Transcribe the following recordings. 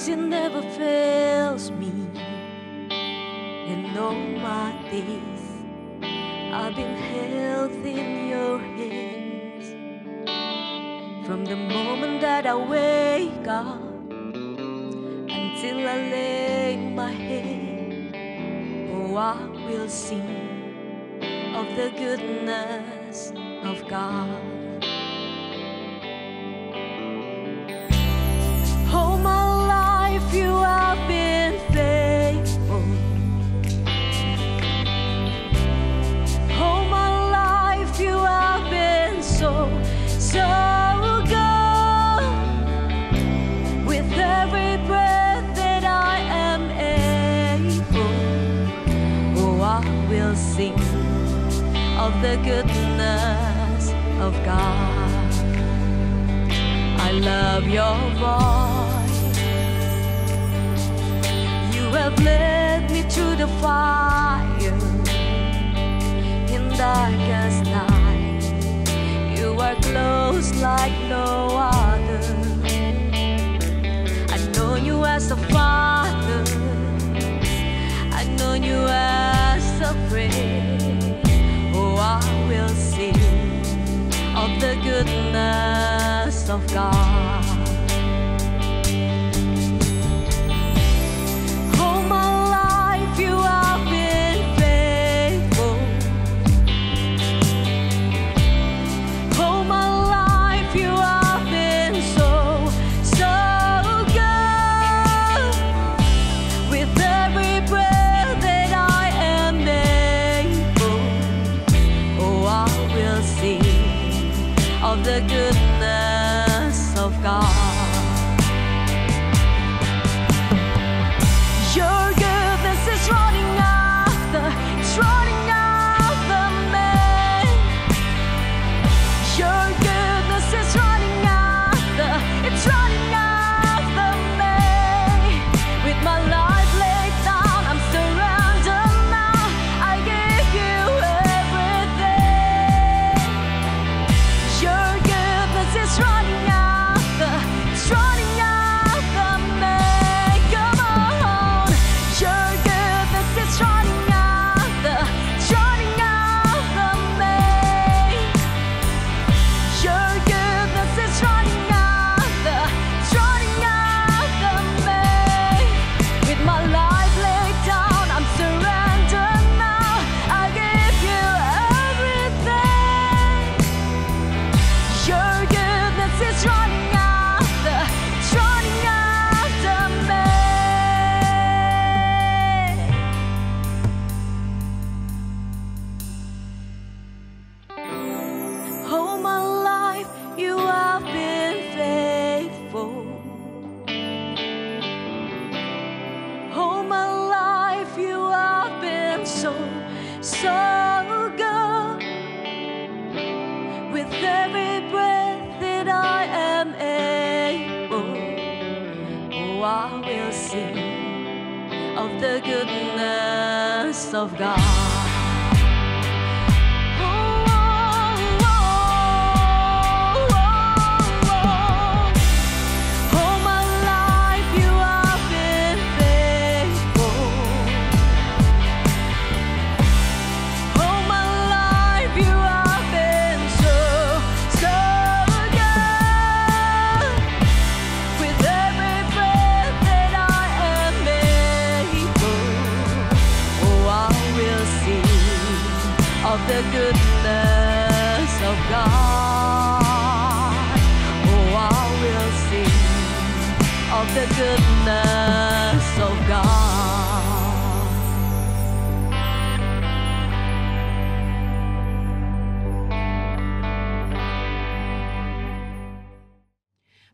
mercy never fails me. In all my days, I've been held in your hands. From the moment that I wake up until I lay my head, oh, I will sing of the goodness of God. All my life you have been faithful. All my life you have been so good. With every breath that I am able, oh, I will sing of the goodness of God. I love your voice. You have led me through the fire in darkest night. You are close like no other. I know you as a father. I know you as a friend. Oh, I will sing of the goodness of God. All my life you have been faithful. All my life you have been so good. With every breath that I am able, oh, I will sing of the goodness of God. Your goodness is running after me. Your goodness is running after me. With my life laid down, I'm surrendered now. I give you everything. Your goodness is running after me. Come on. Your goodness is running after me. Your goodness is running after me. With my life laid down, I'm surrendered now. I give you everything. Your goodness is running after me. All my life you have been faithful. All my life you have been so good. With every breath that I am able, oh, I will sing of the goodness of God. All my life you have been faithful. All my life you have been so good. With every breath that I am able, oh, I will sing of the goodness of God. Oh, I will sing of the goodness of God.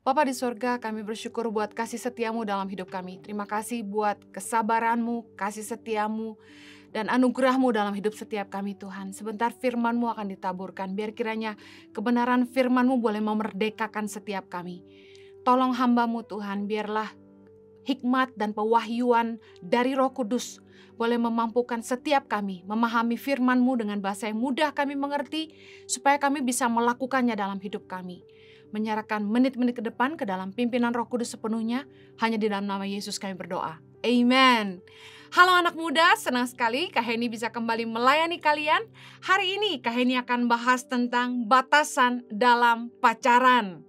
Bapa di sorga, kami bersyukur buat kasih setiamu dalam hidup kami. Terima kasih buat kesabaranmu, kasih setiamu, dan anugerahmu dalam hidup setiap kami Tuhan. Sebentar firman-Mu akan ditaburkan, biar kiranya kebenaran firman-Mu boleh memerdekakan setiap kami. Tolong hamba-Mu Tuhan, biarlah hikmat dan pewahyuan dari Roh Kudus boleh memampukan setiap kami memahami firman-Mu dengan bahasa yang mudah kami mengerti, supaya kami bisa melakukannya dalam hidup kami. menyerahkan menit-menit ke depan ke dalam pimpinan Roh Kudus sepenuhnya. Hanya di dalam nama Yesus kami berdoa. Amen. Halo anak muda, senang sekali Kak Heni bisa kembali melayani kalian. Hari ini Kak Heni akan bahas tentang batasan dalam pacaran.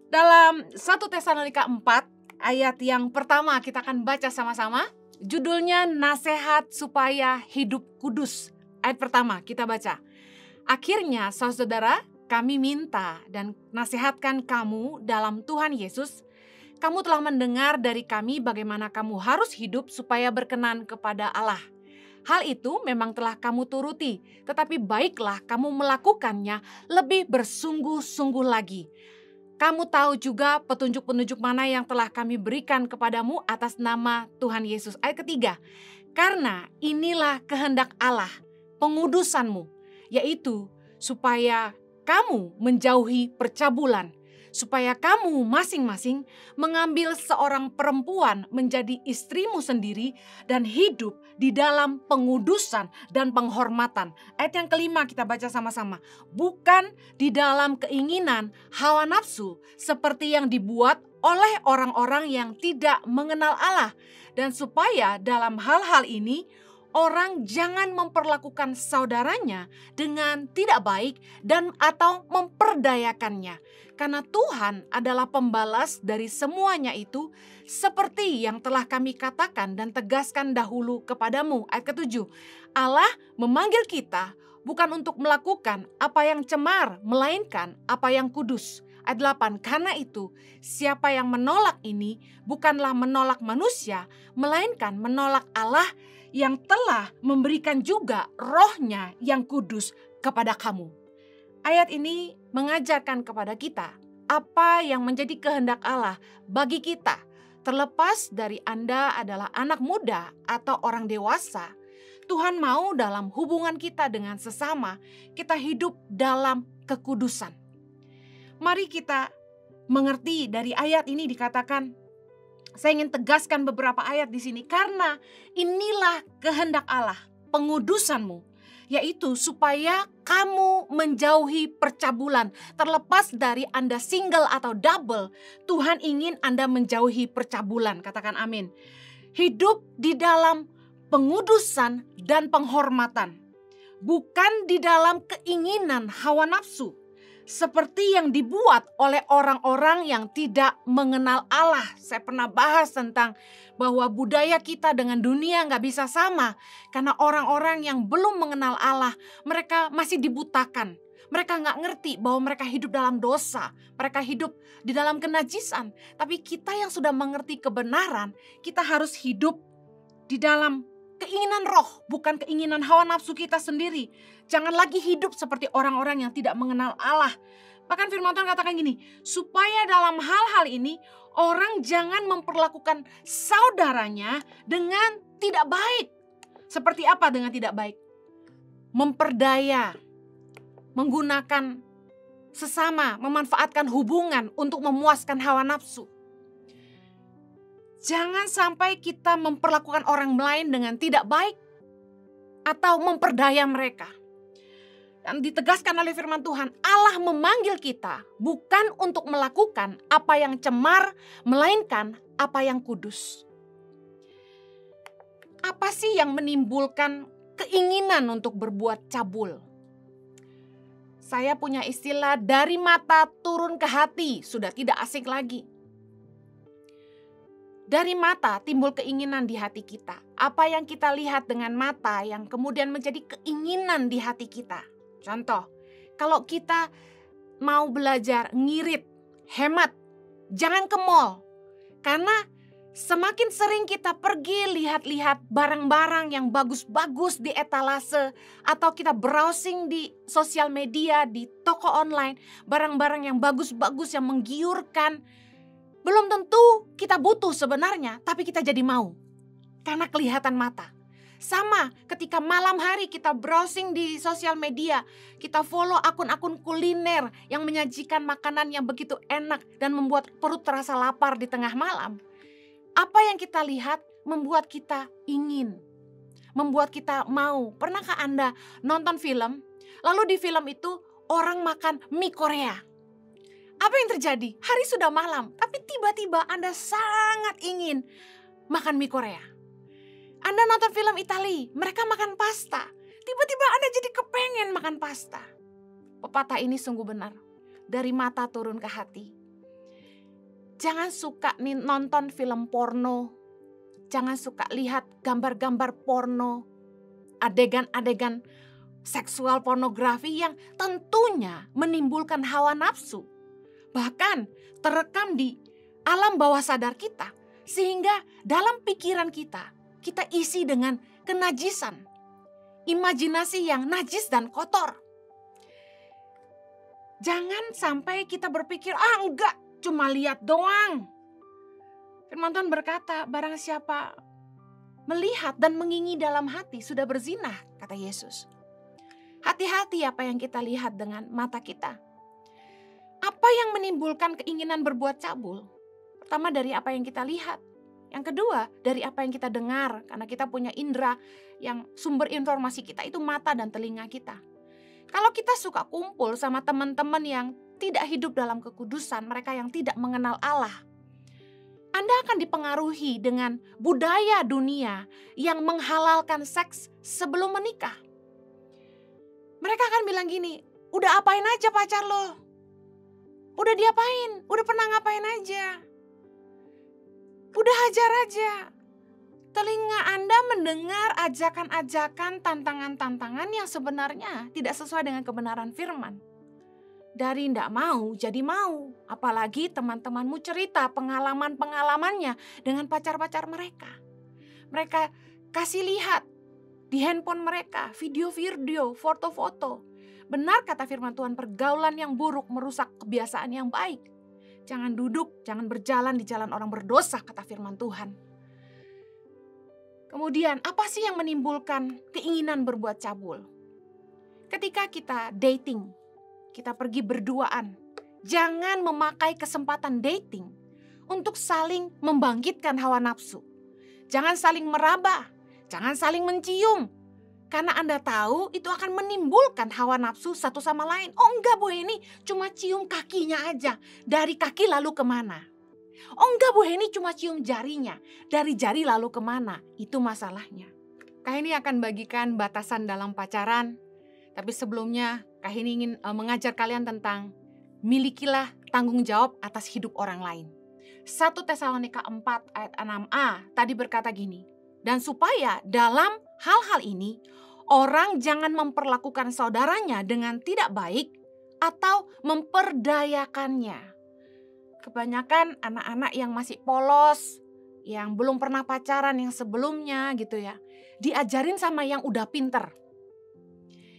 Dalam 1 Tesalonika 4 ayat yang pertama kita akan baca sama-sama. Judulnya Nasihat Supaya Hidup Kudus. Ayat pertama kita baca. Akhirnya saudara, kami minta dan nasihatkan kamu dalam Tuhan Yesus. Kamu telah mendengar dari kami bagaimana kamu harus hidup supaya berkenan kepada Allah. Hal itu memang telah kamu turuti, tetapi baiklah kamu melakukannya lebih bersungguh-sungguh lagi. Kamu tahu juga petunjuk-petunjuk mana yang telah kami berikan kepadamu atas nama Tuhan Yesus. Ayat ketiga, karena inilah kehendak Allah, pengudusanmu, yaitu supaya kamu menjauhi percabulan, supaya kamu masing-masing mengambil seorang perempuan menjadi istrimu sendiri dan hidup di dalam pengudusan dan penghormatan. Ayat yang kelima kita baca sama-sama. Bukan di dalam keinginan hawa nafsu seperti yang dibuat oleh orang-orang yang tidak mengenal Allah. Dan supaya dalam hal-hal ini orang jangan memperlakukan saudaranya dengan tidak baik dan atau memperdayakannya. Karena Tuhan adalah pembalas dari semuanya itu, seperti yang telah kami katakan dan tegaskan dahulu kepadamu. Ayat ke-7, Allah memanggil kita bukan untuk melakukan apa yang cemar, melainkan apa yang kudus. Ayat 8, karena itu siapa yang menolak ini bukanlah menolak manusia, melainkan menolak Allah yang telah memberikan juga rohnya yang kudus kepada kamu. Ayat ini mengajarkan kepada kita apa yang menjadi kehendak Allah bagi kita. Terlepas dari Anda adalah anak muda atau orang dewasa, Tuhan mau dalam hubungan kita dengan sesama, kita hidup dalam kekudusan. Mari kita mengerti dari ayat ini dikatakan, saya ingin tegaskan beberapa ayat di sini, karena inilah kehendak Allah, pengudusanmu, yaitu supaya kamu menjauhi percabulan. Terlepas dari Anda single atau double, Tuhan ingin Anda menjauhi percabulan. Katakan amin. Hidup di dalam pengudusan dan penghormatan, bukan di dalam keinginan hawa nafsu, seperti yang dibuat oleh orang-orang yang tidak mengenal Allah. Saya pernah bahas tentang bahwa budaya kita dengan dunia gak bisa sama. Karena orang-orang yang belum mengenal Allah, mereka masih dibutakan. Mereka gak ngerti bahwa mereka hidup dalam dosa. Mereka hidup di dalam kenajisan. Tapi kita yang sudah mengerti kebenaran, kita harus hidup di dalam keinginan roh, bukan keinginan hawa nafsu kita sendiri. Jangan lagi hidup seperti orang-orang yang tidak mengenal Allah. Bahkan firman Tuhan katakan gini, supaya dalam hal-hal ini orang jangan memperlakukan saudaranya dengan tidak baik. Seperti apa dengan tidak baik? Memperdaya, menggunakan sesama, memanfaatkan hubungan untuk memuaskan hawa nafsu. Jangan sampai kita memperlakukan orang lain dengan tidak baik atau memperdaya mereka. Dan ditegaskan oleh firman Tuhan, Allah memanggil kita bukan untuk melakukan apa yang cemar, melainkan apa yang kudus. Apa sih yang menimbulkan keinginan untuk berbuat cabul? Saya punya istilah dari mata turun ke hati, sudah tidak asing lagi. Dari mata timbul keinginan di hati kita. Apa yang kita lihat dengan mata yang kemudian menjadi keinginan di hati kita. Contoh, kalau kita mau belajar ngirit, hemat, jangan ke mall. Karena semakin sering kita pergi lihat-lihat barang-barang yang bagus-bagus di etalase, atau kita browsing di sosial media, di toko online, barang-barang yang bagus-bagus yang menggiurkan, belum tentu kita butuh sebenarnya, tapi kita jadi mau. Karena kelihatan mata. Sama ketika malam hari kita browsing di sosial media, kita follow akun-akun kuliner yang menyajikan makanan yang begitu enak dan membuat perut terasa lapar di tengah malam. Apa yang kita lihat membuat kita ingin, membuat kita mau. Pernahkah Anda nonton film, lalu di film itu orang makan mie Korea? Apa yang terjadi? Hari sudah malam, tapi tiba-tiba Anda sangat ingin makan mie Korea. Anda nonton film Itali, mereka makan pasta. Tiba-tiba Anda jadi kepengen makan pasta. Pepatah ini sungguh benar. Dari mata turun ke hati. Jangan suka nonton film porno. Jangan suka lihat gambar-gambar porno. Adegan-adegan seksual pornografi yang tentunya menimbulkan hawa nafsu. Bahkan terekam di alam bawah sadar kita. Sehingga dalam pikiran kita isi dengan kenajisan. Imajinasi yang najis dan kotor. Jangan sampai kita berpikir, enggak, cuma lihat doang. Firman Tuhan berkata, barang siapa melihat dan mengingingi dalam hati sudah berzinah, kata Yesus. Hati-hati apa yang kita lihat dengan mata kita. Apa yang menimbulkan keinginan berbuat cabul? Pertama dari apa yang kita lihat. Yang kedua dari apa yang kita dengar. Karena kita punya indera yang sumber informasi kita itu mata dan telinga kita. Kalau kita suka kumpul sama teman-teman yang tidak hidup dalam kekudusan, mereka yang tidak mengenal Allah, Anda akan dipengaruhi dengan budaya dunia yang menghalalkan seks sebelum menikah. Mereka akan bilang gini, udah apain aja pacar lo? Udah diapain? Udah pernah ngapain aja? Udah hajar aja. Telinga Anda mendengar ajakan-ajakan, tantangan-tantangan yang sebenarnya tidak sesuai dengan kebenaran firman. Dari tidak mau jadi mau. Apalagi teman-temanmu cerita pengalaman-pengalamannya dengan pacar-pacar mereka. Mereka kasih lihat di handphone mereka video-video, foto-foto. Benar kata firman Tuhan, pergaulan yang buruk merusak kebiasaan yang baik. Jangan duduk, jangan berjalan di jalan orang berdosa, kata firman Tuhan. Kemudian apa sih yang menimbulkan keinginan berbuat cabul? Ketika kita dating, kita pergi berduaan, jangan memakai kesempatan dating untuk saling membangkitkan hawa nafsu. Jangan saling meraba, jangan saling mencium. Karena Anda tahu itu akan menimbulkan hawa nafsu satu sama lain. Oh enggak Bu Heni, cuma cium kakinya aja. Dari kaki lalu kemana? Oh enggak Bu Heni, cuma cium jarinya. Dari jari lalu kemana? Itu masalahnya. Kak Heni akan bagikan batasan dalam pacaran. Tapi sebelumnya Kak Heni ingin mengajar kalian tentang milikilah tanggung jawab atas hidup orang lain. 1 Tesalonika 4 ayat 6a tadi berkata gini. Dan supaya dalam hal-hal ini orang jangan memperlakukan saudaranya dengan tidak baik atau memperdayakannya. Kebanyakan anak-anak yang masih polos, yang belum pernah pacaran yang sebelumnya gitu ya, diajarin sama yang udah pinter.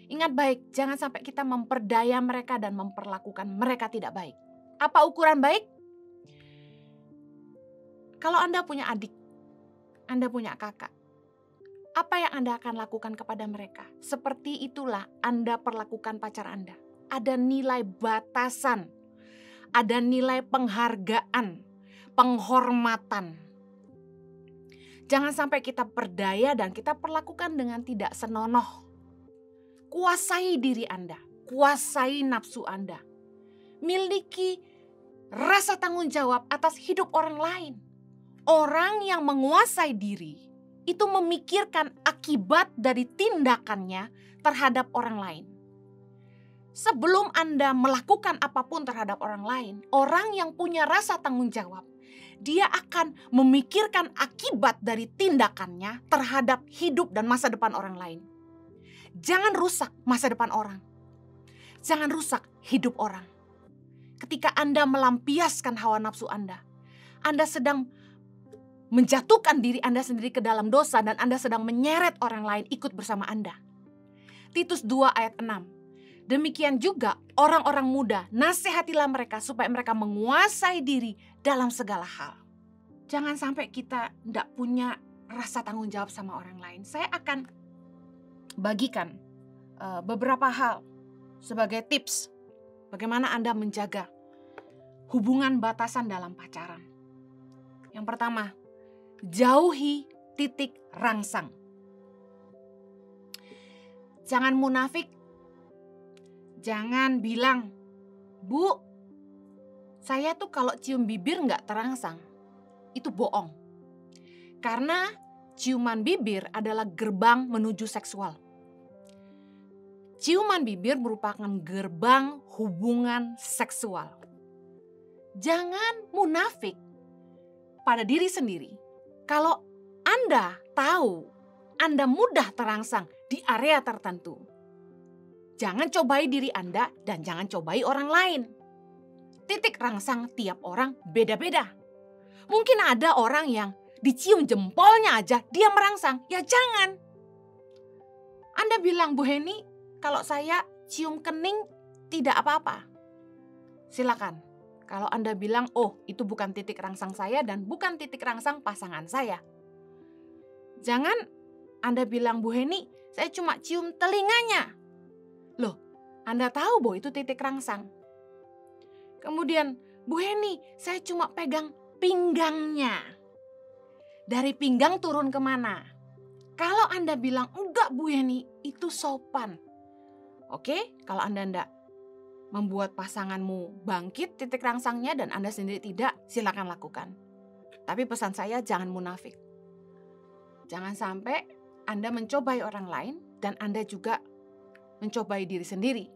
Ingat baik, jangan sampai kita memperdaya mereka dan memperlakukan mereka tidak baik. Apa ukuran baik? Kalau Anda punya adik, Anda punya kakak, apa yang Anda akan lakukan kepada mereka? Seperti itulah Anda perlakukan pacar Anda. Ada nilai batasan, ada nilai penghargaan, penghormatan. Jangan sampai kita berdaya dan kita perlakukan dengan tidak senonoh. Kuasai diri Anda, kuasai nafsu Anda. Miliki rasa tanggung jawab atas hidup orang lain. Orang yang menguasai diri itu memikirkan akibat dari tindakannya terhadap orang lain. Sebelum Anda melakukan apapun terhadap orang lain, orang yang punya rasa tanggung jawab, dia akan memikirkan akibat dari tindakannya terhadap hidup dan masa depan orang lain. Jangan rusak masa depan orang. Jangan rusak hidup orang. Ketika Anda melampiaskan hawa nafsu Anda sedang menjatuhkan diri Anda sendiri ke dalam dosa dan Anda sedang menyeret orang lain ikut bersama Anda. Titus 2 ayat 6. Demikian juga orang-orang muda, nasihatilah mereka supaya mereka menguasai diri dalam segala hal. Jangan sampai kita tidak punya rasa tanggung jawab sama orang lain. Saya akan bagikan beberapa hal sebagai tips bagaimana Anda menjaga hubungan batasan dalam pacaran. Yang pertama, jauhi titik rangsang. Jangan munafik. Jangan bilang, Bu, saya tuh kalau cium bibir nggak terangsang, itu bohong. Karena ciuman bibir adalah gerbang menuju seksual. Ciuman bibir merupakan gerbang hubungan seksual. Jangan munafik pada diri sendiri. Kalau Anda tahu Anda mudah terangsang di area tertentu, jangan cobai diri Anda dan jangan cobai orang lain. Titik rangsang tiap orang beda-beda. Mungkin ada orang yang dicium jempolnya aja dia merangsang. Ya jangan. Anda bilang, Bu Heni, kalau saya cium kening tidak apa-apa. Silakan. Kalau Anda bilang, oh itu bukan titik rangsang saya dan bukan titik rangsang pasangan saya. Jangan Anda bilang, Bu Heni, saya cuma cium telinganya. Loh, Anda tahu bahwa itu titik rangsang. Kemudian, Bu Heni, saya cuma pegang pinggangnya. Dari pinggang turun kemana? Kalau Anda bilang, enggak Bu Heni, itu sopan. Oke, kalau Anda enggak membuat pasanganmu bangkit titik rangsangnya dan Anda sendiri tidak, silakan lakukan. Tapi pesan saya, jangan munafik. Jangan sampai Anda mencobai orang lain dan Anda juga mencobai diri sendiri.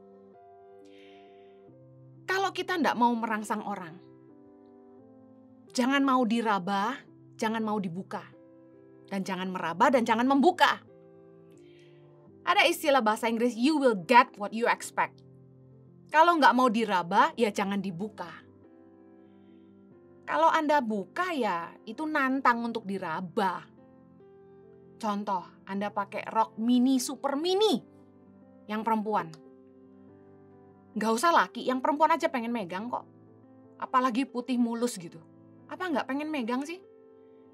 Kalau kita enggak mau merangsang orang, jangan mau diraba, jangan mau dibuka. Dan jangan meraba dan jangan membuka. Ada istilah bahasa Inggris, you will get what you expect. Kalau nggak mau diraba, ya jangan dibuka. Kalau Anda buka ya itu nantang untuk diraba. Contoh, Anda pakai rok mini, super mini yang perempuan. Nggak usah laki, yang perempuan aja pengen megang kok. Apalagi putih mulus gitu. Apa nggak pengen megang sih?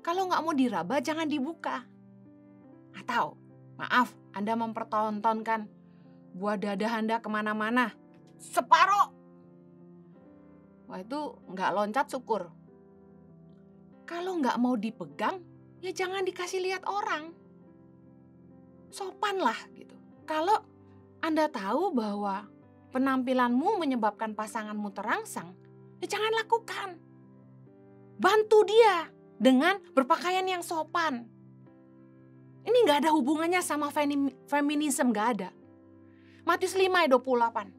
Kalau nggak mau diraba, jangan dibuka. Atau, maaf, Anda mempertontonkan buah dada Anda kemana-mana. Separuh. Wah, itu nggak loncat syukur. Kalau nggak mau dipegang, ya jangan dikasih lihat orang. Sopan lah gitu. Kalau Anda tahu bahwa penampilanmu menyebabkan pasanganmu terangsang, ya jangan lakukan. Bantu dia dengan berpakaian yang sopan. Ini gak ada hubungannya sama feminisme, gak ada. Matius 5 ayat 28.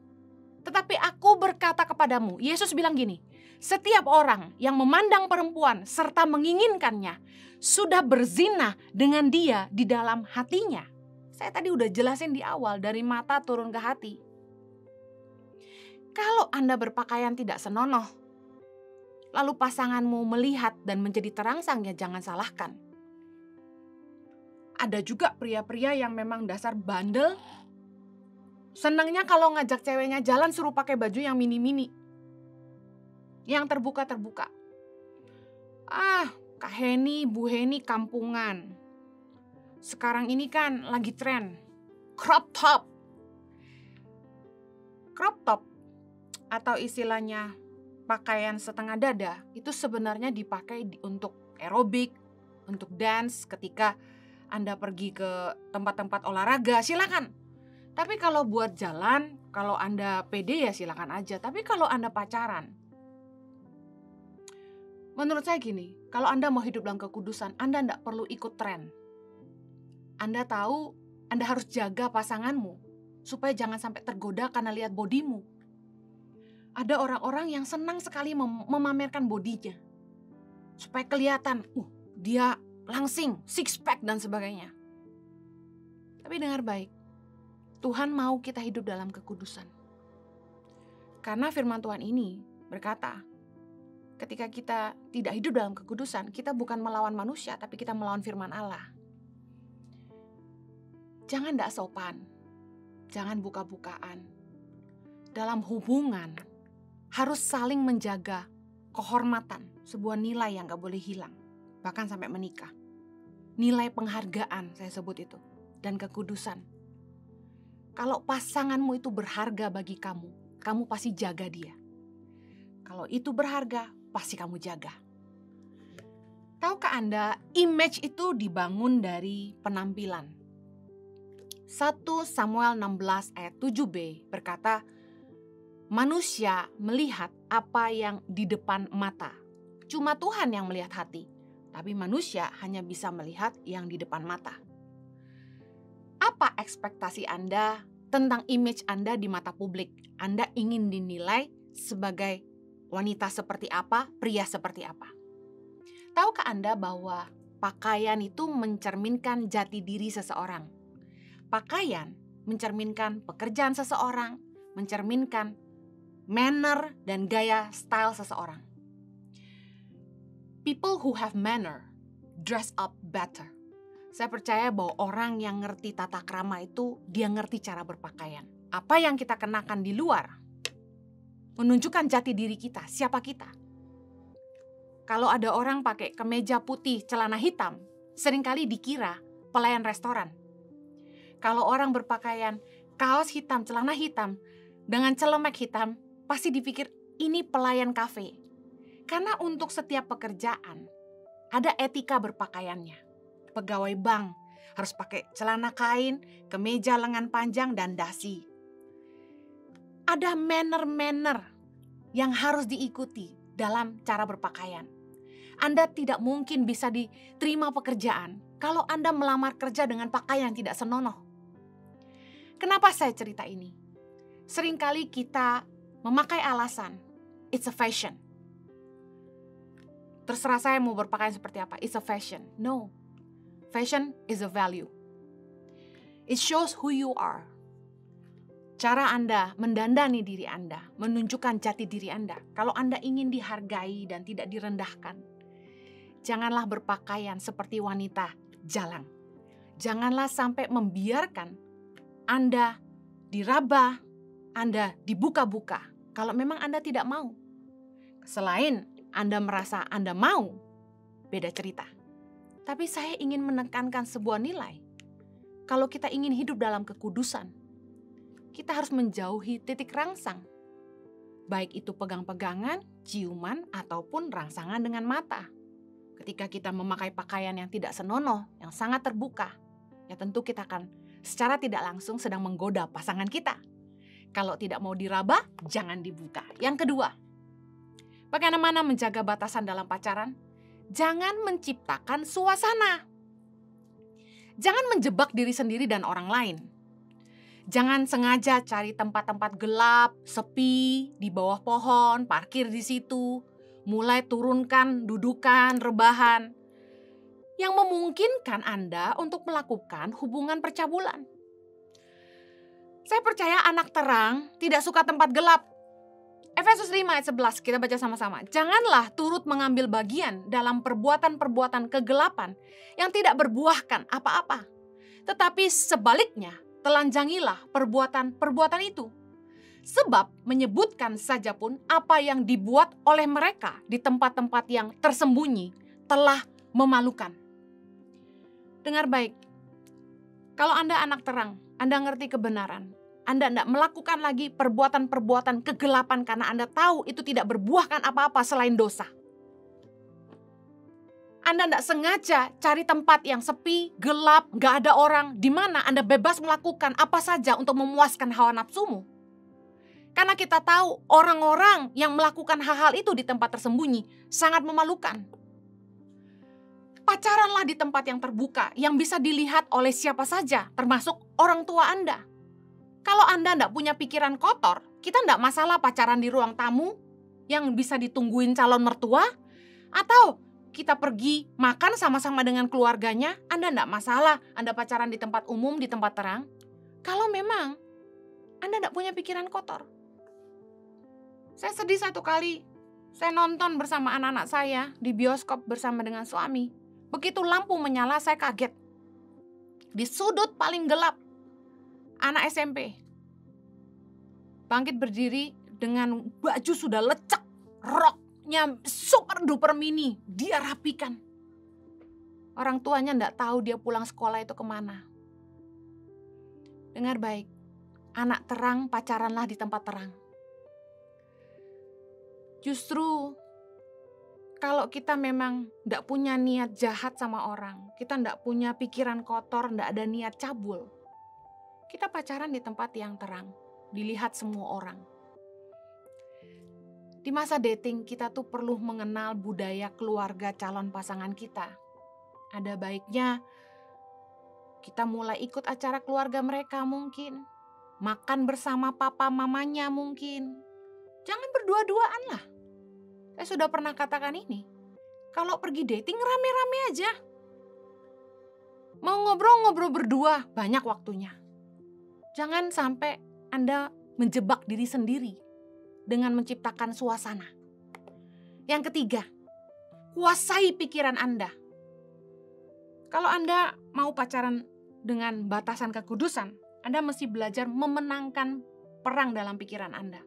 Tetapi aku berkata kepadamu, Yesus bilang gini, setiap orang yang memandang perempuan serta menginginkannya sudah berzina dengan dia di dalam hatinya. Saya tadi udah jelasin di awal, dari mata turun ke hati. Kalau Anda berpakaian tidak senonoh, lalu pasanganmu melihat dan menjadi terangsang, ya jangan salahkan. Ada juga pria-pria yang memang dasar bandel. Senangnya kalau ngajak ceweknya jalan suruh pakai baju yang mini-mini. Yang terbuka-terbuka. Kak Heni, Bu Heni kampungan. Sekarang ini kan lagi tren crop top. Crop top atau istilahnya pakaian setengah dada itu sebenarnya dipakai untuk aerobik, untuk dance ketika Anda pergi ke tempat-tempat olahraga, silakan. Tapi kalau buat jalan, kalau Anda pede ya silakan aja. Tapi kalau Anda pacaran, menurut saya gini, kalau Anda mau hidup dalam kekudusan, Anda tidak perlu ikut tren. Anda tahu Anda harus jaga pasanganmu supaya jangan sampai tergoda karena lihat bodimu. Ada orang-orang yang senang sekali memamerkan bodinya supaya kelihatan, dia langsing, six pack dan sebagainya. Tapi dengar baik, Tuhan mau kita hidup dalam kekudusan. Karena firman Tuhan ini berkata, ketika kita tidak hidup dalam kekudusan, kita bukan melawan manusia, tapi kita melawan firman Allah. Jangan tidak sopan, jangan buka-bukaan. Dalam hubungan, harus saling menjaga kehormatan, sebuah nilai yang gak boleh hilang, bahkan sampai menikah. Nilai penghargaan, saya sebut itu, dan kekudusan. Kalau pasanganmu itu berharga bagi kamu, kamu pasti jaga dia. Kalau itu berharga, pasti kamu jaga. Tahukah Anda, image itu dibangun dari penampilan. 1 Samuel 16 ayat 7b berkata, Manusia melihat apa yang di depan mata. Cuma Tuhan yang melihat hati. Tapi manusia hanya bisa melihat yang di depan mata. Apa ekspektasi Anda tentang image Anda di mata publik? Anda ingin dinilai sebagai wanita seperti apa, pria seperti apa? Tahukah Anda bahwa pakaian itu mencerminkan jati diri seseorang? Pakaian mencerminkan pekerjaan seseorang, mencerminkan manner dan gaya style seseorang. People who have manner dress up better. Saya percaya bahwa orang yang ngerti tata krama itu, dia ngerti cara berpakaian. Apa yang kita kenakan di luar menunjukkan jati diri kita, siapa kita. Kalau ada orang pakai kemeja putih, celana hitam, seringkali dikira pelayan restoran. Kalau orang berpakaian kaos hitam, celana hitam, dengan celemek hitam, pasti dipikir ini pelayan kafe. Karena untuk setiap pekerjaan, ada etika berpakaiannya. Pegawai bank harus pakai celana kain, kemeja lengan panjang, dan dasi. Ada manner-manner yang harus diikuti dalam cara berpakaian. Anda tidak mungkin bisa diterima pekerjaan kalau Anda melamar kerja dengan pakaian tidak senonoh. Kenapa saya cerita ini? Seringkali kita memakai alasan, it's a fashion. Terserah saya mau berpakaian seperti apa, it's a fashion. No. Fashion is a value. It shows who you are. Cara Anda mendandani diri Anda, menunjukkan jati diri Anda. Kalau Anda ingin dihargai dan tidak direndahkan, janganlah berpakaian seperti wanita jalan. Janganlah sampai membiarkan Anda diraba, Anda dibuka-buka. Kalau memang Anda tidak mau. Selain Anda merasa Anda mau, beda cerita. Tapi saya ingin menekankan sebuah nilai. Kalau kita ingin hidup dalam kekudusan, kita harus menjauhi titik rangsang. Baik itu pegang-pegangan, ciuman, ataupun rangsangan dengan mata. Ketika kita memakai pakaian yang tidak senonoh, yang sangat terbuka, ya tentu kita akan secara tidak langsung sedang menggoda pasangan kita. Kalau tidak mau diraba, jangan dibuka. Yang kedua, bagaimana menjaga batasan dalam pacaran? Jangan menciptakan suasana. Jangan menjebak diri sendiri dan orang lain. Jangan sengaja cari tempat-tempat gelap, sepi, di bawah pohon, parkir di situ, mulai turunkan dudukan, rebahan, yang memungkinkan Anda untuk melakukan hubungan percabulan. Saya percaya anak terang tidak suka tempat gelap. Efesus 5 ayat 11 kita baca sama-sama. Janganlah turut mengambil bagian dalam perbuatan-perbuatan kegelapan yang tidak berbuahkan apa-apa. Tetapi sebaliknya, telanjangilah perbuatan-perbuatan itu. Sebab menyebutkan saja pun apa yang dibuat oleh mereka di tempat-tempat yang tersembunyi telah memalukan. Dengar baik, kalau Anda anak terang, Anda ngerti kebenaran, Anda tidak melakukan lagi perbuatan-perbuatan kegelapan karena Anda tahu itu tidak berbuahkan apa-apa selain dosa. Anda tidak sengaja cari tempat yang sepi, gelap, gak ada orang, di mana Anda bebas melakukan apa saja untuk memuaskan hawa nafsumu. Karena kita tahu orang-orang yang melakukan hal-hal itu di tempat tersembunyi sangat memalukan. Pacaranlah di tempat yang terbuka, yang bisa dilihat oleh siapa saja, termasuk orang tua Anda. Kalau Anda tidak punya pikiran kotor, kita tidak masalah pacaran di ruang tamu yang bisa ditungguin calon mertua, atau kita pergi makan sama-sama dengan keluarganya, Anda tidak masalah Anda pacaran di tempat umum, di tempat terang. Kalau memang Anda tidak punya pikiran kotor. Saya sedih satu kali, saya nonton bersama anak-anak saya di bioskop bersama dengan suami. Begitu lampu menyala, saya kaget. Di sudut paling gelap, anak SMP bangkit berdiri dengan baju sudah lecek, roknya super duper mini, dia rapikan. Orang tuanya tidak tahu dia pulang sekolah itu kemana. Dengar baik, anak terang pacaranlah di tempat terang. Justru kalau kita memang tidak punya niat jahat sama orang, kita tidak punya pikiran kotor, tidak ada niat cabul, kita pacaran di tempat yang terang, dilihat semua orang. Di masa dating kita tuh perlu mengenal budaya keluarga calon pasangan kita. Ada baiknya kita mulai ikut acara keluarga mereka mungkin. Makan bersama papa mamanya mungkin. Jangan berdua-duaan lah. Saya sudah pernah katakan ini. Kalau pergi dating rame-rame aja. Mau ngobrol-ngobrol berdua, banyak waktunya. Jangan sampai Anda menjebak diri sendiri dengan menciptakan suasana. Yang ketiga, kuasai pikiran Anda. Kalau Anda mau pacaran dengan batasan kekudusan, Anda mesti belajar memenangkan perang dalam pikiran Anda.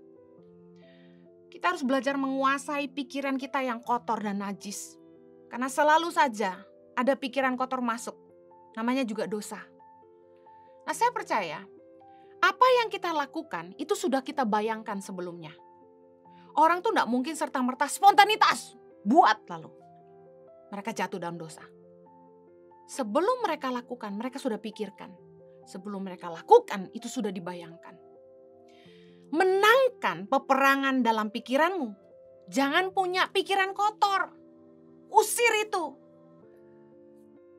Kita harus belajar menguasai pikiran kita yang kotor dan najis. Karena selalu saja ada pikiran kotor masuk. Namanya juga dosa. Nah, saya percaya apa yang kita lakukan itu sudah kita bayangkan sebelumnya. Orang tuh gak mungkin serta-merta spontanitas. Buat lalu. Mereka jatuh dalam dosa. Sebelum mereka lakukan, mereka sudah pikirkan. Sebelum mereka lakukan, itu sudah dibayangkan. Menangkan peperangan dalam pikiranmu. Jangan punya pikiran kotor. Usir itu.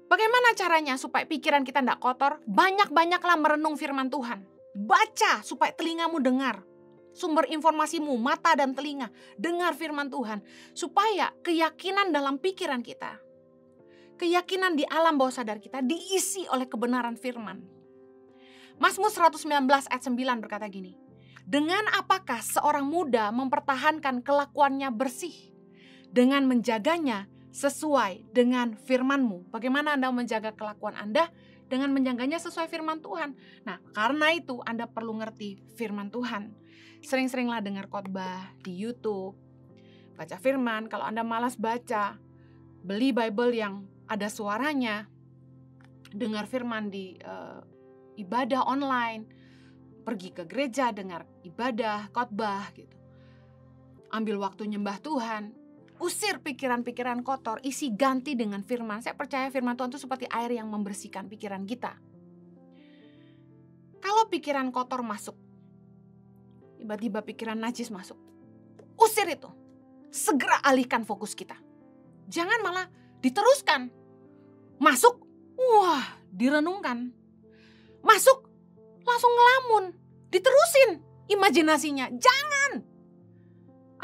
Bagaimana caranya supaya pikiran kita tidak kotor? Banyak-banyaklah merenung firman Tuhan. Baca supaya telingamu dengar. Sumber informasimu, mata dan telinga. Dengar firman Tuhan. Supaya keyakinan dalam pikiran kita, keyakinan di alam bawah sadar kita diisi oleh kebenaran firman. Mazmur 119 ayat 9 berkata gini. Dengan apakah seorang muda mempertahankan kelakuannya bersih? Dengan menjaganya sesuai dengan firman-Mu. Bagaimana Anda menjaga kelakuan Anda? Dengan menjaganya sesuai firman Tuhan. Nah, karena itu Anda perlu ngerti firman Tuhan. Sering-seringlah dengar khotbah di YouTube. Baca firman. Kalau Anda malas baca, beli Bible yang ada suaranya. Dengar firman di ibadah online. Pergi ke gereja, dengar ibadah, khotbah gitu. Ambil waktu nyembah Tuhan. Usir pikiran-pikiran kotor, isi ganti dengan firman. Saya percaya firman Tuhan itu seperti air yang membersihkan pikiran kita. Kalau pikiran kotor masuk, tiba-tiba pikiran najis masuk, usir itu. Segera alihkan fokus kita. Jangan malah diteruskan. Masuk, wah direnungkan. Masuk, langsung ngelamun. Diterusin imajinasinya. Jangan.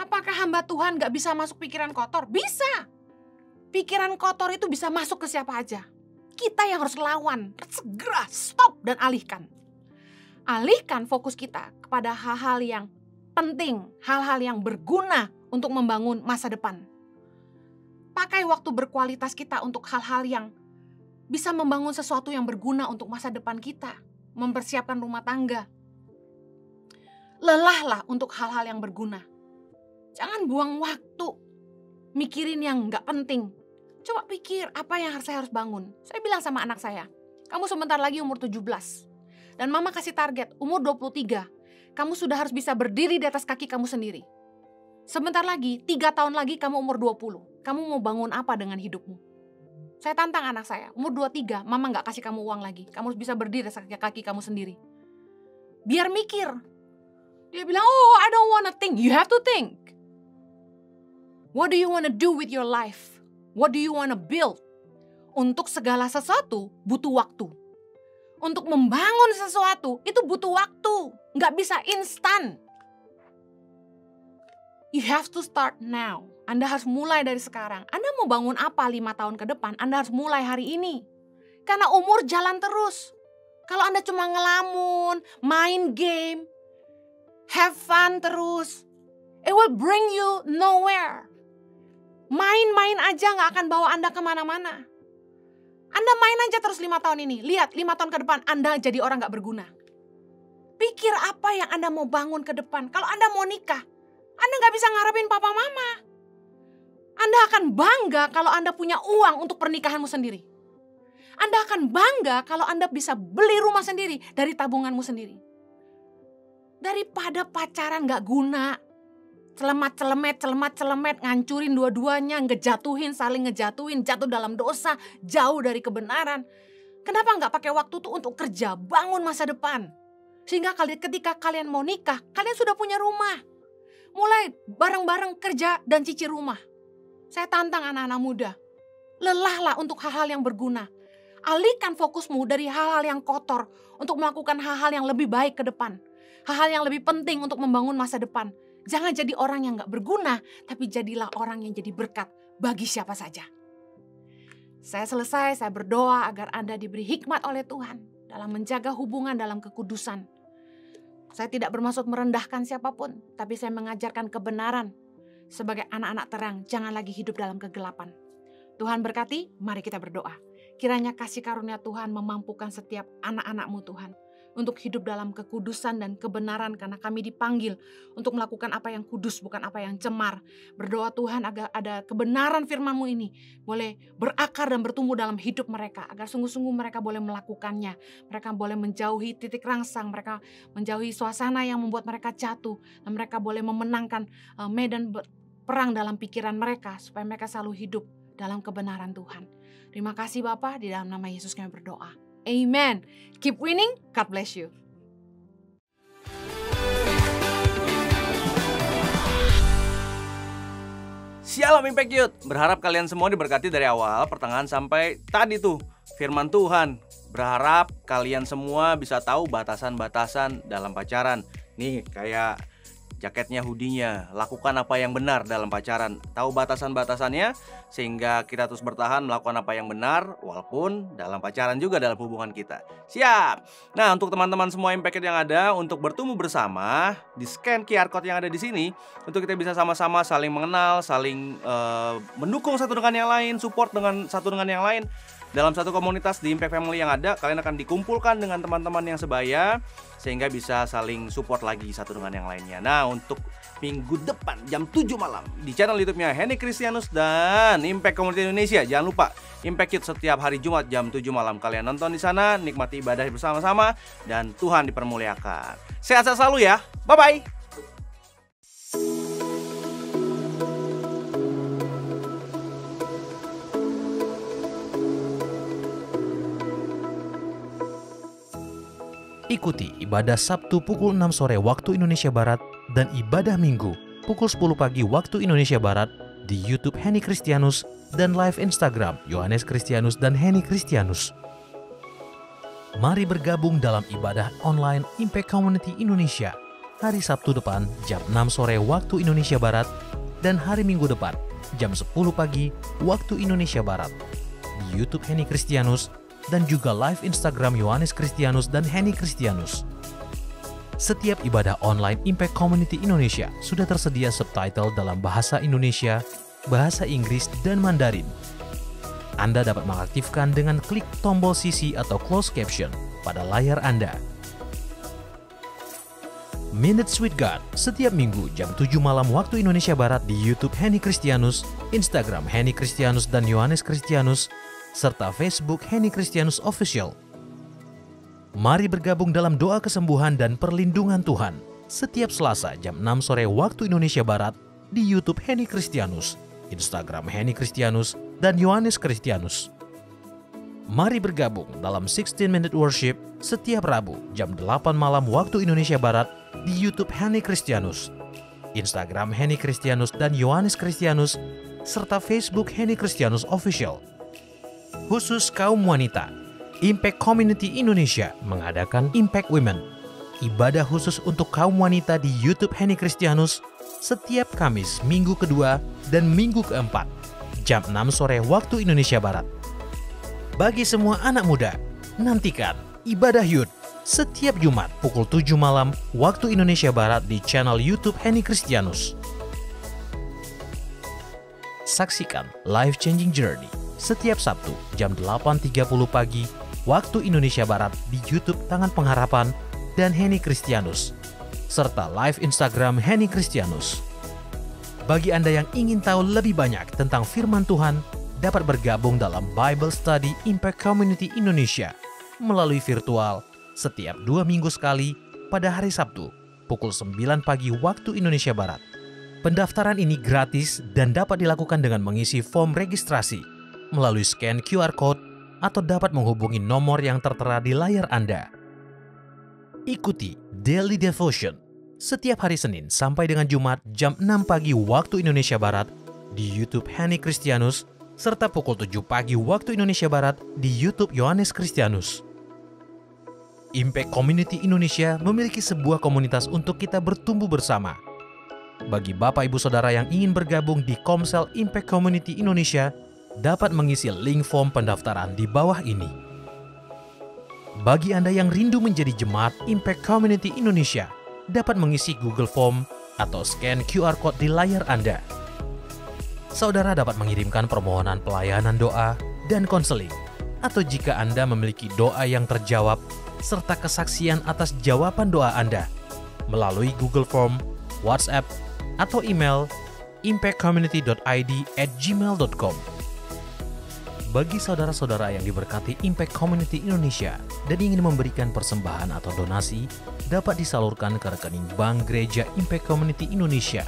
Apakah hamba Tuhan gak bisa masuk pikiran kotor? Bisa. Pikiran kotor itu bisa masuk ke siapa aja. Kita yang harus lawan. Segera stop dan alihkan. Alihkan fokus kita kepada hal-hal yang penting. Hal-hal yang berguna untuk membangun masa depan. Pakai waktu berkualitas kita untuk hal-hal yang bisa membangun sesuatu yang berguna untuk masa depan kita. Mempersiapkan rumah tangga. Lelahlah untuk hal-hal yang berguna. Jangan buang waktu mikirin yang gak penting. Coba pikir apa yang saya harus bangun. Saya bilang sama anak saya, kamu sebentar lagi umur 17. Dan mama kasih target umur 23. Kamu sudah harus bisa berdiri di atas kaki kamu sendiri. Sebentar lagi, 3 tahun lagi kamu umur 20. Kamu mau bangun apa dengan hidupmu? Saya tantang anak saya, umur 23, mama gak kasih kamu uang lagi. Kamu harus bisa berdiri di atas kaki kamu sendiri. Biar mikir. Dia bilang, oh I don't wanna think. You have to think. What do you want to do with your life? What do you want to build? Untuk segala sesuatu butuh waktu. Untuk membangun sesuatu itu butuh waktu. Nggak bisa instan. You have to start now. Anda harus mulai dari sekarang. Anda mau bangun apa 5 tahun ke depan? Anda harus mulai hari ini. Karena umur jalan terus. Kalau Anda cuma ngelamun, main game, have fun terus, it will bring you nowhere. Main-main aja gak akan bawa Anda kemana-mana. Anda main aja terus 5 tahun ini. Lihat 5 tahun ke depan Anda jadi orang gak berguna. Pikir apa yang Anda mau bangun ke depan. Kalau Anda mau nikah, Anda gak bisa ngarepin papa mama. Anda akan bangga kalau Anda punya uang untuk pernikahanmu sendiri. Anda akan bangga kalau Anda bisa beli rumah sendiri dari tabunganmu sendiri. Daripada pacaran gak guna. Celemat-celemet, ngancurin dua-duanya, saling ngejatuhin, jatuh dalam dosa, jauh dari kebenaran. Kenapa nggak pakai waktu itu untuk kerja, bangun masa depan? Sehingga ketika kalian mau nikah, kalian sudah punya rumah. Mulai bareng-bareng kerja dan cicil rumah. Saya tantang anak-anak muda. Lelahlah untuk hal-hal yang berguna. Alihkan fokusmu dari hal-hal yang kotor untuk melakukan hal-hal yang lebih baik ke depan. Hal-hal yang lebih penting untuk membangun masa depan. Jangan jadi orang yang gak berguna, tapi jadilah orang yang jadi berkat bagi siapa saja. Saya selesai, saya berdoa agar Anda diberi hikmat oleh Tuhan dalam menjaga hubungan dalam kekudusan. Saya tidak bermaksud merendahkan siapapun, tapi saya mengajarkan kebenaran. Sebagai anak-anak terang, jangan lagi hidup dalam kegelapan. Tuhan berkati, mari kita berdoa. Kiranya kasih karunia Tuhan memampukan setiap anak-anak-Mu Tuhan untuk hidup dalam kekudusan dan kebenaran, karena kami dipanggil untuk melakukan apa yang kudus, bukan apa yang cemar. Berdoa Tuhan agar ada kebenaran firman-Mu ini boleh berakar dan bertumbuh dalam hidup mereka, agar sungguh-sungguh mereka boleh melakukannya. Mereka boleh menjauhi titik rangsang, mereka menjauhi suasana yang membuat mereka jatuh, dan mereka boleh memenangkan medan perang dalam pikiran mereka, supaya mereka selalu hidup dalam kebenaran Tuhan. Terima kasih Bapa, di dalam nama Yesus kami berdoa. Amen. Keep winning. God bless you. Shalom Impact Youth. Berharap kalian semua diberkati dari awal, pertengahan sampai tadi tuh firman Tuhan. Berharap kalian semua bisa tahu batasan-batasan dalam pacaran. Nih kayak jaketnya, hoodie-nya, lakukan apa yang benar dalam pacaran. Tahu batasan-batasannya sehingga kita terus bertahan melakukan apa yang benar walaupun dalam pacaran juga dalam hubungan kita. Siap. Nah, untuk teman-teman semua Impact yang ada, untuk bertumbuh bersama, di scan QR code yang ada di sini untuk kita bisa sama-sama saling mengenal, saling mendukung satu dengan yang lain, support dengan satu dengan yang lain. Dalam satu komunitas di Impact Family yang ada, kalian akan dikumpulkan dengan teman-teman yang sebaya sehingga bisa saling support lagi satu dengan yang lainnya. Nah, untuk minggu depan jam 7 malam di channel YouTube-nya Henny Kristianus dan Impact Community Indonesia. Jangan lupa Impact Youth setiap hari Jumat jam 7 malam. Kalian nonton di sana, nikmati ibadah bersama-sama dan Tuhan dipermuliakan. Sehat-sehat selalu ya. Bye-bye. Ikuti ibadah Sabtu pukul 6 sore waktu Indonesia Barat dan ibadah Minggu pukul 10 pagi waktu Indonesia Barat di YouTube Henny Kristianus dan live Instagram Yohanes Kristianus dan Henny Kristianus. Mari bergabung dalam ibadah online Impact Community Indonesia hari Sabtu depan jam 6 sore waktu Indonesia Barat dan hari Minggu depan jam 10 pagi waktu Indonesia Barat di YouTube Henny Kristianus dan juga live Instagram Yohanes Kristianus dan Henny Kristianus. Setiap ibadah online Impact Community Indonesia sudah tersedia subtitle dalam bahasa Indonesia, bahasa Inggris, dan Mandarin. Anda dapat mengaktifkan dengan klik tombol CC atau closed caption pada layar Anda. Minutes with God setiap minggu jam 7 malam waktu Indonesia Barat di YouTube Henny Kristianus, Instagram Henny Kristianus dan Yohanes Kristianus, serta Facebook Henny Kristianus Official. Mari bergabung dalam doa kesembuhan dan perlindungan Tuhan setiap Selasa jam 6 sore waktu Indonesia Barat di YouTube Henny Kristianus, Instagram Henny Kristianus, dan Yohanes Kristianus. Mari bergabung dalam 16-minute worship setiap Rabu jam 8 malam waktu Indonesia Barat di YouTube Henny Kristianus, Instagram Henny Kristianus dan Yohanes Kristianus, serta Facebook Henny Kristianus Official. Khusus kaum wanita, Impact Community Indonesia mengadakan Impact Women, ibadah khusus untuk kaum wanita di YouTube Henny Kristianus setiap Kamis minggu kedua dan minggu keempat, jam 6 sore waktu Indonesia Barat. Bagi semua anak muda, nantikan ibadah Youth setiap Jumat pukul 7 malam waktu Indonesia Barat di channel YouTube Henny Kristianus. Saksikan Life Changing Journey setiap Sabtu jam 8.30 pagi waktu Indonesia Barat di YouTube Tangan Pengharapan dan Henny Kristianus, serta live Instagram Henny Kristianus. Bagi Anda yang ingin tahu lebih banyak tentang firman Tuhan, dapat bergabung dalam Bible Study Impact Community Indonesia melalui virtual setiap 2 minggu sekali pada hari Sabtu pukul 9 pagi waktu Indonesia Barat. Pendaftaran ini gratis dan dapat dilakukan dengan mengisi form registrasi melalui scan QR Code atau dapat menghubungi nomor yang tertera di layar Anda. Ikuti Daily Devotion setiap hari Senin sampai dengan Jumat jam 6 pagi waktu Indonesia Barat di YouTube Henny Kristianus, serta pukul 7 pagi waktu Indonesia Barat di YouTube Yohanes Kristianus. Impact Community Indonesia memiliki sebuah komunitas untuk kita bertumbuh bersama. Bagi Bapak Ibu Saudara yang ingin bergabung di Komsel Impact Community Indonesia, dapat mengisi link form pendaftaran di bawah ini. Bagi Anda yang rindu menjadi jemaat Impact Community Indonesia, dapat mengisi Google Form atau scan QR Code di layar Anda. Saudara dapat mengirimkan permohonan pelayanan doa dan konseling, atau jika Anda memiliki doa yang terjawab, serta kesaksian atas jawaban doa Anda, melalui Google Form, WhatsApp, atau email impactcommunity.id@gmail.com. Bagi saudara-saudara yang diberkati Impact Community Indonesia dan ingin memberikan persembahan atau donasi, dapat disalurkan ke rekening Bank Gereja Impact Community Indonesia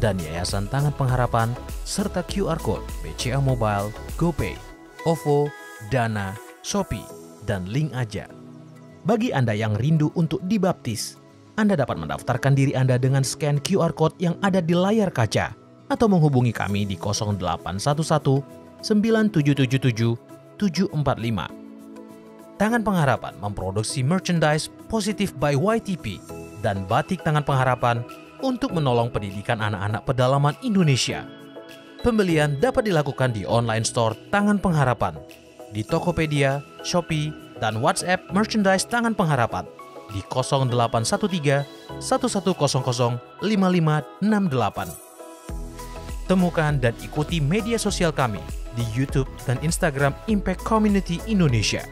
dan Yayasan Tangan Pengharapan, serta QR Code BCA Mobile, GoPay, OVO, Dana, Shopee, dan Link Aja. Bagi Anda yang rindu untuk dibaptis, Anda dapat mendaftarkan diri Anda dengan scan QR Code yang ada di layar kaca atau menghubungi kami di 0811 9777 745. Tangan Pengharapan memproduksi merchandise Positive by YTP dan batik Tangan Pengharapan untuk menolong pendidikan anak-anak pedalaman Indonesia. Pembelian dapat dilakukan di online store Tangan Pengharapan, di Tokopedia, Shopee, dan WhatsApp merchandise Tangan Pengharapan di 0813 1100 5568. Temukan dan ikuti media sosial kami di YouTube dan Instagram Impact Community Indonesia.